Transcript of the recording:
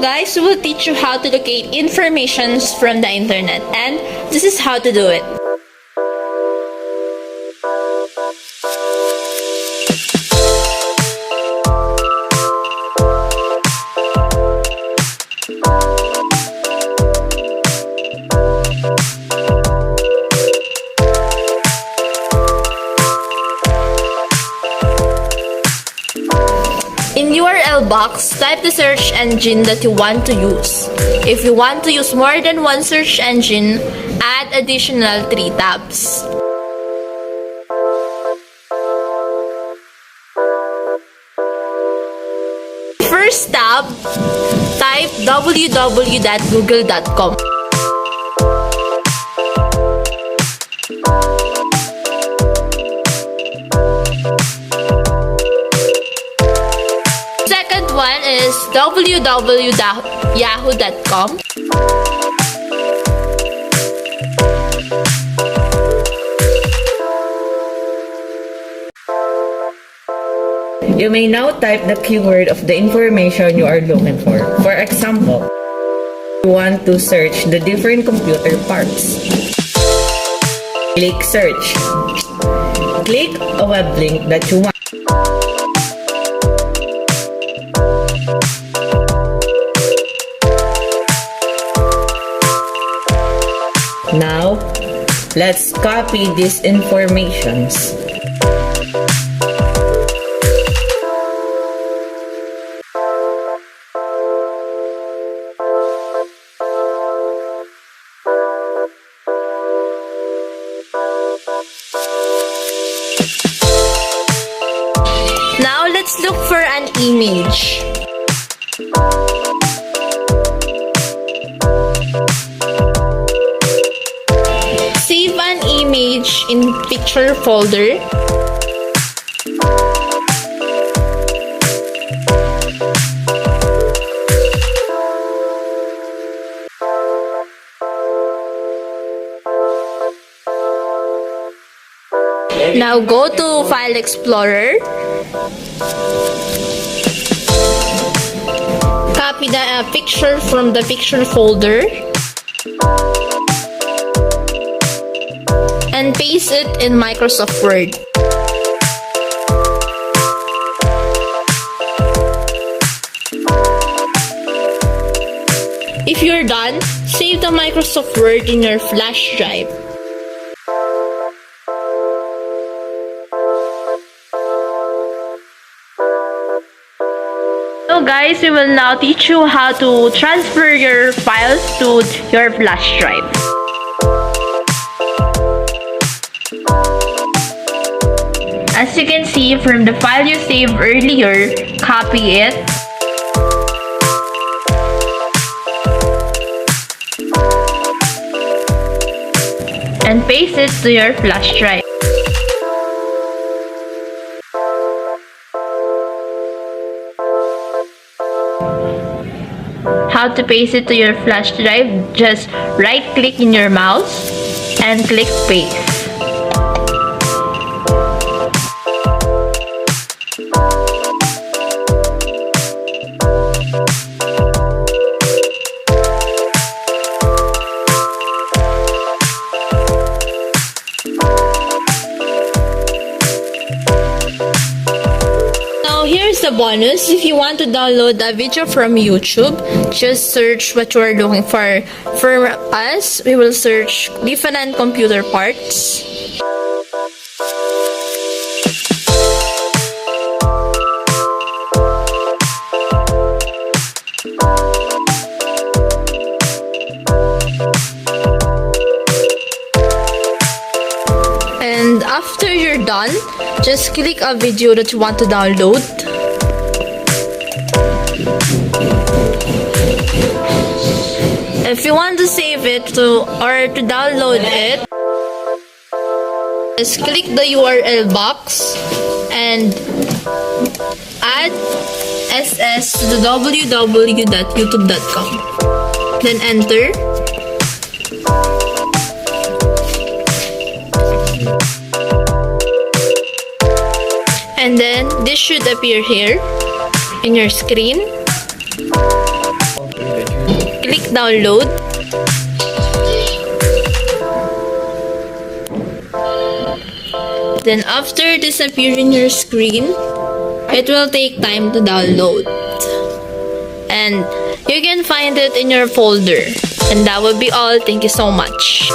guys, we will teach you how to locate informations from the internet, and this is how to do it. In URL box, type the search engine that you want to use. If you want to use more than one search engine, add additional 3 tabs. First tab, type www.google.com. Second one is www.yahoo.com. You may now type the keyword of the information you are looking for. For example, you want to search the different computer parts. Click search. Click a web link that you want. Now, let's copy these informations. Now let's look for an image. Save an image in picture folder. Now go to File Explorer. Copy the picture from the picture folder and paste it in Microsoft Word. If you're done, save the Microsoft Word in your flash drive. So guys, we will now teach you how to transfer your files to your flash drive. As you can see, from the file you saved earlier, copy it. And paste it to your flash drive. How to paste it to your flash drive? Just right click in your mouse and click paste. Here's the bonus. If you want to download a video from YouTube, just search what you are looking for. For us, we will search different computer parts. And after you're done, just click a video that you want to download. If you want to save it or to download it, just click the URL box and add SS to the www.youtube.com. Then enter. And then this should appear here in your screen. download. Then after this appears in your screen, it will take time to download. And you can find it in your folder. And that would be all. Thank you so much.